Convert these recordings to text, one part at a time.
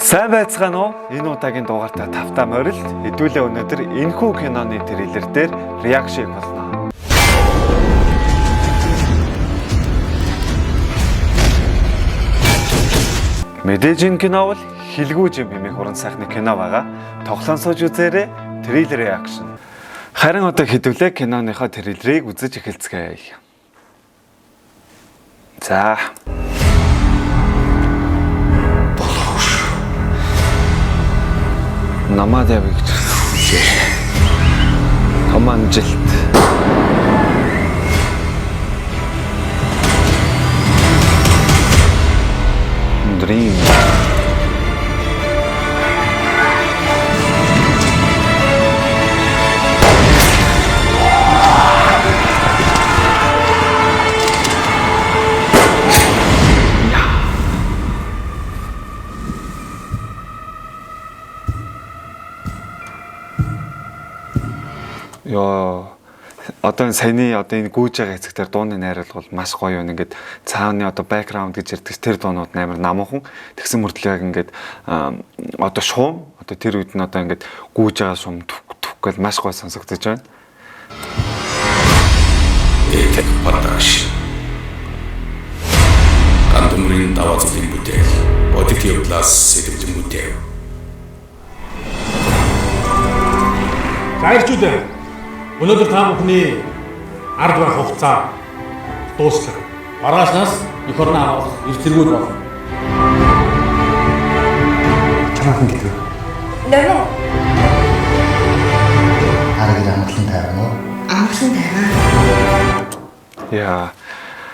Сайн байцгаана уу? Энэ удаагийн дугаартай тавтаа морилт хэдүүлээ өнөөдөр энэхүү киноны трейлер дээр реакшн болно. Мэдээж энэ кино бол хэлгүй юм хэмээх уран сайхны кино байгаа. Тоглоом сууж үзээрэй. Трейлер реакшн. Харин одоо хэдүүлээ киноныхоо трейлерыг үзэж эхэлцгээе. За. Намаад явъя гэж хэлсэн. Томан жилт. Dream. Яа одоо саяны энэ гүйж байгаа хэсгээр дууны найруулга бол маш гоё юм. Ингээд цааны бэкграунд гэж ярьдаг тэр дуунууд амар намхан. Тэгсэн мөртлөө ингээд одоо шуум тэр үед нь ингээд гүйж байгаа шуум түх гэл маш гоё сонсогдож байна. Эйтэк продакшн. Гандумрын даваацлын бүтээл. Бодит явдлаас сэтгэл бүтээл. Хайрчууд өнөөдөр та бүхний ард байх хугацаа дууслаа. Маргаашнаас эх орны авах эрсдэлгүүд болно. Чамаахан гэдэг. Нэрнэ. Арга амгалан тайван уу? Амгалан тайван. Яа.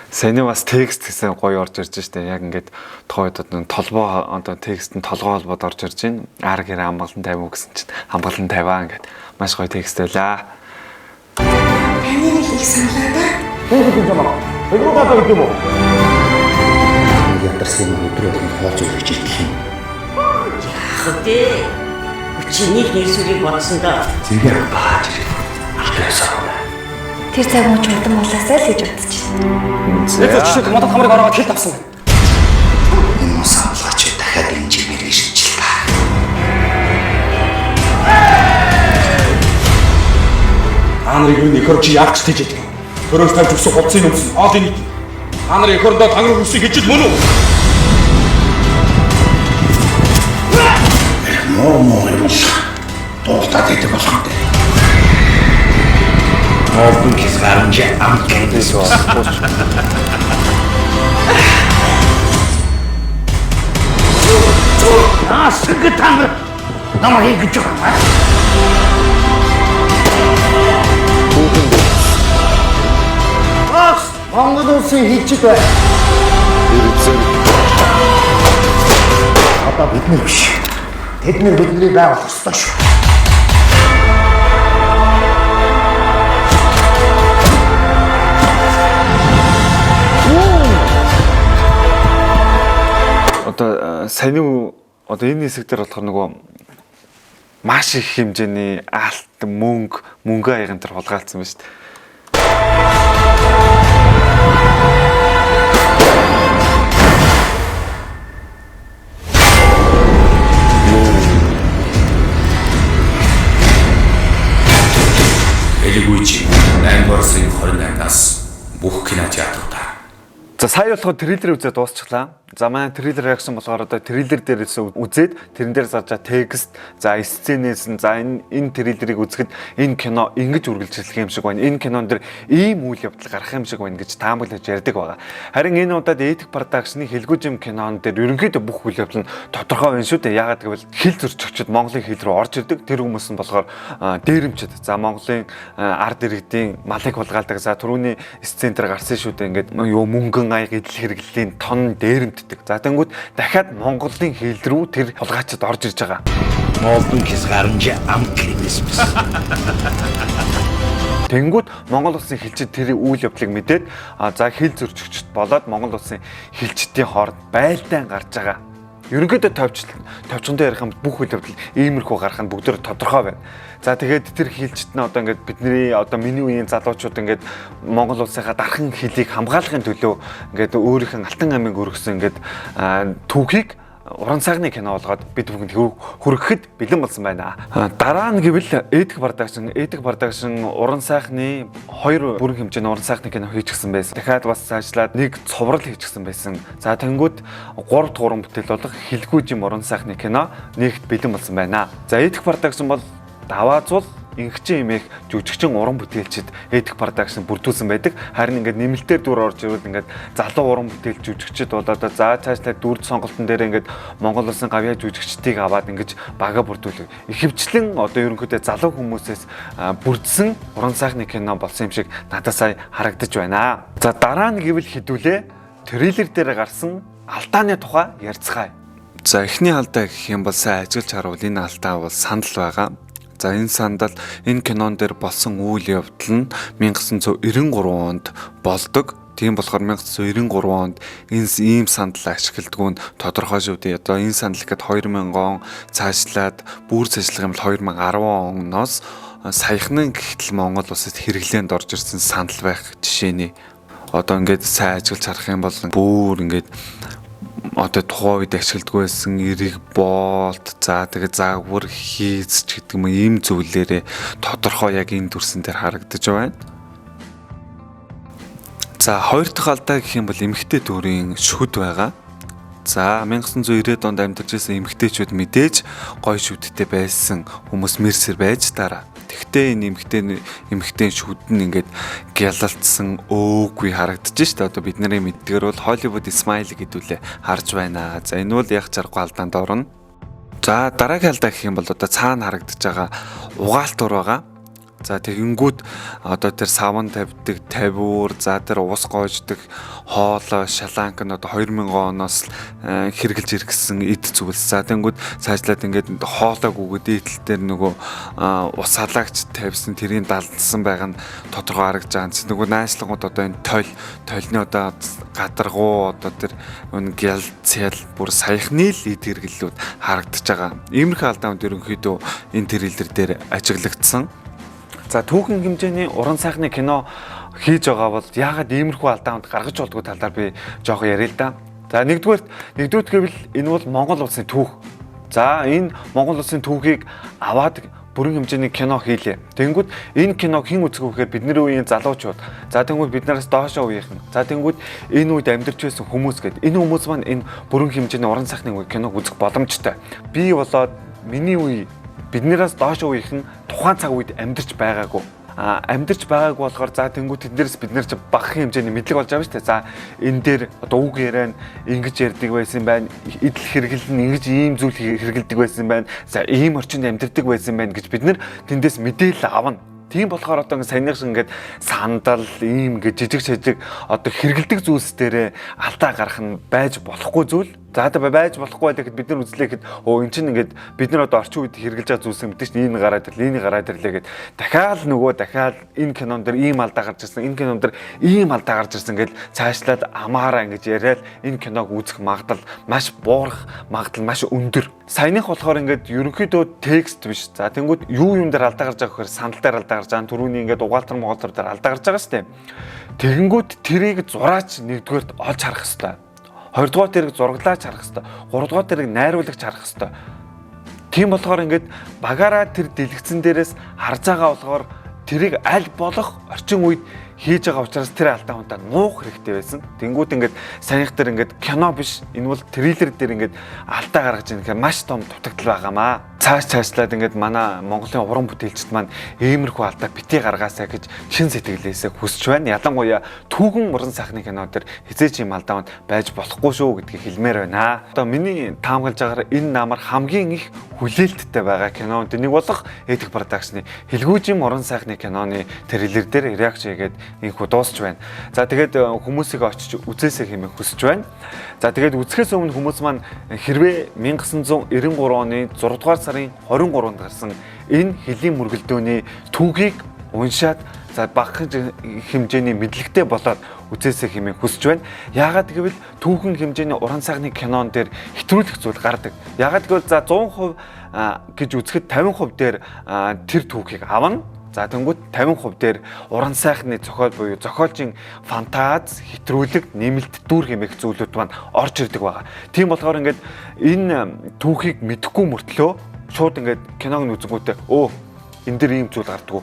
Саяны бас текст гэсэн гоё орж ирж штэ. Яг ингээд тохойд толгой текст нь толгой холбоод орж ирж байна. Арга амгалан тайван гэсэн чинь амгалан тайван ингээд маш гоё текст байлаа. Таны нэг их саналаа да. Тэгэх юм аа. Тэгвэл одоо гэдэг юм уу? Ядарсан өдрөө хооч өгч ирэх юм. Яах вэ? Чиний нэрсүрийг бодсондоо Зингээр бааж ирэх. Алгаасаа. Тэр цаг муу чулдан муулаасаа л гэж бодчихсон. Эцэг чишээд модод хамрыг ороод хэл тавсан. Энэ мос авлаач дахиад энэ жимээр шилжил та. Та нарыг эх орч яах гэж тийж байдаг. Төрөөс тавьж өгсөн хувцсыг өмсөн. Оол энэ. Та нар эх орондоо тангар хүсийг хичил мөн үү? Моо юм бол дуулаад идэх болох юм. Оолын кис гарч ам гэдэг юм. Сэг тань намайг гэж байна. Монгол улсын хилчид бай. Одоо бид нар биш. Тэд нар бидний байгуулах ёстой шүү. Саяны энэ хэсэг дээр болохоор маш их хэмжээний алт мөнгө аяган дээр хулгайлцсан байна шүү дээ. Элэгүйч 8-р сарын 28-наас бүх кинотеатруудаар. За сая болохоор трейлер үзээд дуусчихлаа. За манай трейлер реакшн болохоор трейлер дээрээс үзээд тэрэн дээр зарж байгаа текст, за сценээс нь за энэ трейлерыг үзэхэд энэ кино ингэж үргэлжлэх юм шиг байна. Энэ кинон дээр ийм үйл явдал гарах юм шиг байна гэж таамаглаж ярьдаг байгаа. Харин энэ удаад Эйтэк продакшны хэлгүй жим кинон дээр ерөнхийдөө бүх үйл явдал нь тодорхой байна шүү дээ. Яагаад гэвэл хэл зөрчигчд Монголын хэл рүү орж ирдэг. Тэр хүмүүс нь болохоор дээрэмчд. За Монголын ард иргэдийн малыг хулгайлдаг. За түрүүний сцен дээр гарсан шүү дээ. Ингээд мөнгөн аяг идэл хэрэглэлийн тон дээрэмт. За тэнгууд дахиад Монголын хэл рүү тэр хулгайчид орж ирж байгаа. Моолдын кис гарч ам гэдэг юм. Тэнгүүд Монгол улсын хилчид тэр үйл явдлыг мэдээд за хэл зөрчигчд болоод Монгол улсын хилчдийн хооронд байлдаан гарч байгаа. Ерөнхийдөө товчондоо ярих юм бүх үйл явдал иймэрхүү гарах нь бүгдөө тодорхой байна. За тэгээд тэр хилчид нь одоо ингээд бидний миний үеийн залуучууд ингээд Монгол улсынхаа дархан хэлийг хамгаалахын төлөө ингээд өөрийнх нь Алтан амийг өргөсөн ингээд түүхийг уран сайхны кино болгоод бид бүхэнд хүрэхэд бэлэн болсон байна. Дараа нь гэвэл Эдик Продакшн уран сайхны 2 бүрэн хэмжээний уран сайхны кино хийчихсэн байсан. Дахиад бас цаашлаад нэг цоврал хийчихсэн байсан. За тэнгүүд 3 дахь уран бүтээл болох Хэлгүүжим уран сайхны кино нэгт бэлэн болсон байна. За Эдик Продакшн бол даваазуул ингчэн имэх жүжигчин уран бүтээлчид Эдик Продакшн бүрдүүлсэн байдаг. Харин ингээд нэмэлтээр дүр орж ирвэл ингээд залуу уран бүтээл жүжигчид болоод за цаашлаад дүрд сонголтон дээр ингээд Монгол улсын гавьяа жүжигчдийг аваад ингээд бага бүрдүүлэг. Ихэвчлэн одоо ерөнхийдөө залуу хүмүүсээс бүрдсэн уран сайхны кино болсон юм шиг надад сая харагдаж байна. За дараа нь гэвэл хэдүүлээ трейлер дээр гарсан алдааны тухай ярьцгаая. За эхний алдаа гэх юм бол сайн ажиглаж харуул энэ алдаа бол санал байгаа. За энэ сандал энэ кинон дээр болсон үйл явдал нь 1993 онд болдог. Тийм болохоор 1993 онд энэ ийм сандал ашигладаг нь тодорхой шүү дээ. Одоо энэ сандал гэхэд 2000 он цаашлаад бүр цаашлах юм бол 2010 оноос саяхнын гэтэл Монгол улсад хэрэглээнд орж ирсэн сандал байх жишээний. Одоо ингээд сайн ажиглаж харах юм бол бүр ингээд одоо тухайн үед ашигладаг байсан эрэг боолт за тэгээ загвар хийц ч гэдэг юм ийм зүйлээрээ тодорхой яг энэ дүрсэн дээр харагдаж байна. За хоёр дахь алдаа гэх юм бол эмэгтэй төрийн шүд байгаа. За 1990-ад онд амьдарч байсан эмэгтэйчүүд мэдээж гоё шүдтэй байсан хүмүүс мэрсэр байж дараа. Тэгвэл энэ эмэгтэй шүд нь ингээд гялалтсан өөгүй харагдаж шít. Одоо бидний мэддгээр бол Hollywood Smile гэдүүлээ харж байна. За энэ бол яг чаргагүй алдаанд орно. За дараагийн алдаа гэх юм бол одоо цаана харагдаж байгаа угаалтур байгаа. За тэгэнгүүт одоо тэр савн тавьдаг тавиур за тэр уус гоождаг хоолой шаланк нь одоо 2000 оноос хэрэгжилж иргэсэн эд зүйлс. За тэгэнгүүт цаашлаад ингээд хоолой гүгэд идэл дээр нөгөө ус халагч тавьсан тэрийг далдсан байгаа нь тодорхой харагдж байгаа. Нөгөө найшлагууд одоо энэ толны одоо гадаргуу одоо тэр гялцэл бүр саяхны л эд хэрэглэлүүд харагдаж байгаа. Иймэрхүү алдаанд ерөнхийдөө энэ трейлер дээр ажиглагдсан. За түүхэн хэмжээний уран сайхны кино хийж байгаа бол яагаад иймэрхүү алдаанд гаргаж болдгоо талаар би жоохон ярил л да. За нэгдүгээр гэвэл энэ бол Монгол улсын түүх. За энэ Монгол улсын түүхийг аваад бүрэн хэмжээний кино хийлээ. Тэнгүүд энэ киног хэн үзэх вэ гэхээр бидний үеийн залуучууд. За тэнгүүд биднээс доошоо үеийнхэн. За тэнгүүд энэ үед амьдарч байсан хүмүүс гэдэг. Энэ хүмүүс маань энэ бүрэн хэмжээний уран сайхны киног үзэх боломжтой. Би болоод миний үе биднээс доошоо үеийнхэн тухайн цаг үед амьдарч байгаагүй. Амьдарч байгаагүй болохоор за тэнгуү тэднээс бид нэр чи багахан хэмжээний мэдлэг болж байгаа шүү дээ. За энэ дээр одоо үг яриа ингэж ярьдаг байсан байна. Идэл хэрэглэл нь ингэж ийм зүйл хэрэгэлдэг байсан байна. За ийм орчинд амьдардаг байсан байна гэж бид нэр тэндээс мэдээлэл авна. Тийм болохоор одоо саяных шиг ингээд сандал ийм гэж жижиг шижиг одоо хэрэгэлдэг зүйлс дээрээ алдаа гарах нь байж болохгүй зүйл. За одоо байж болохгүй байгаад бид нар үзлээ гэхэд өө эн чинь ингээд бид нар одоо орчин үед хэрэгжилж байгаа зүйлс мэдээж энэ гараад ирлээ гэд дахиад энэ кинон дэр ийм алдаа гарч ирсэн энэ кинон дэр ийм алдаа гарч ирсэн гэж цаашлаад амаараа ингэж яриад энэ киног үзэх магадлал маш буурах магадлал маш өндөр. Саяных болохоор ингээд ерөнхийдөө текст биш. За тэнгууд юун дээр алдаа гарч байгаа гэхээр сандал дээр алдаа гарч байгаа. Түрүүний ингээд угаалтар моголтор дээр алдаа гарч байгаа шүү дээ. Тэгэнгүүт тэрийг зураач нэгдүгээрт олж харах хэрэгтэй. Хоёрдугаар тэрийг зураглаач харах хэрэгтэй. Гуравдугаар тэрийг найруулагч харах хэрэгтэй. Тийм болохоор ингээд багаараа тэр дэлгэцэн дээрээс харж байгаа болохоор тэрийг аль болох орчин үед хийж байгаа учраас тэр алдаа унтаа нуух хэрэгтэй байсан. Тэнгүүд ингээд саяных дээр ингээд кино биш энэ бол трейлер дээр ингээд алдаа гаргаж байгаа гэхээр маш том дутагдал байгаамаа. Цаашлаад ингээд манай Монголын уран бүтээлчд маань иймэрхүү алдаа битгий гаргаасаа гэж шин сэтгэлээсээ хүсэж байна. Ялангуяа түүхэн уран сайхны кино дээр хизээч юм алдаанд байж болохгүй шүү гэдгийг хэлмээр байна. Одоо миний таамаглаж байгаагаар энэ намар хамгийн их хүлээлттэй байгаа кинонд нэг болох Эдик Продакшны Хэлгүүжим уран сайхны киноны трейлер дээр реакц хийгээд инхүү дуусч байна. За тэгээд хүмүүсийг очиж үзээсэй хэмээн хүсэж байна. За тэгээд үзэхээс өмнө хүмүүс маань хэрвээ 1993 оны 6 дугаар сарын 23-нд гарсан энэ хөлийн мөргөлдөөний түүхийг уншаад за багахан хэмжээний мэдлэгтэй болоод үзээсэй хэмээн хүсэж байна. Яагаад гэвэл түүхэн хэмжээний уран сайхны кинон дээр хэтрүүлэх зүйл гардаг. Яагаад гэвэл за 100% гэж үзэхэд 50% дээр тэр түүхийг авна. За тэнгуут 50% дээр уран сайхны зохиол буюу зохиолчийн фантаз, хэтрүүлэг, нэмэлт дүр хэмээх зүйлүүд маань орж ирдэг байгаа. Тийм болохоор ингээд энэ түүхийг мэдэхгүй мөртлөө шууд ингээд киног нүзгүүтээ энэ дээр ийм зүйл гардггүй.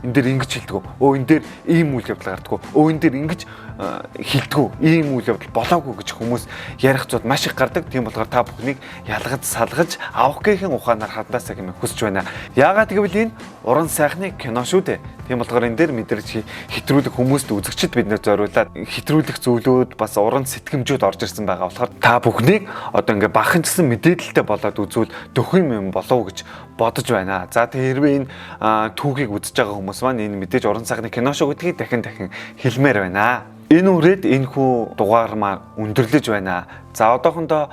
Энэ дээр ингэж хэлдэг. Энэ дээр ийм үйл явдал гардггүй. Энэ дээр ингэж хэлдэг. Ийм үйл явдал болоогүй гэж хүмүүс ярих зүйл маш их гардаг. Тийм болохоор та бүхнийг ялгаж салгаж авах гээхэн ухаанаар хандаасаа гэмээр хүсэж байна. Яагаад гэвэл энэ уран сайхны кино шүү дээ. Тийм болохоор энэ дээр мэдэрч хэтрүүлэх хүмүүст үзэгчд бид нэр зориулаад хэтрүүлэх зүйлүүд бас уран сэтгэмжүүд орж ирсэн байгаа болохоор та бүхнийг одоо ингээ бахан гэсэн мэдээлэлтэй болоод үзвэл дөхөн юм болов гэж бодож байна. За тэгээ хэрвээ энэ түүхийг үзэж байгаа хүмүүс маань энэ мэдээж уран сайхны кино шүү гэдгийг дахин хэлмээр байна. Энэ үрээд энэхүү дугаар маань өндөрлөж байна. За одоохондоо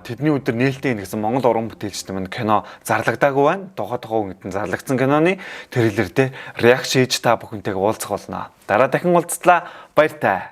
тэдний өдөр нээлттэй гэсэн Монгол уран бүтээлчтэй маань кино зарлагдаагүй байна. Тухайн үедэн зарлагдсан киноны трейлертэй реакц хийж та бүхэнтэйг уулзах болно. Дараа дахин уулзлаа. Баяртай.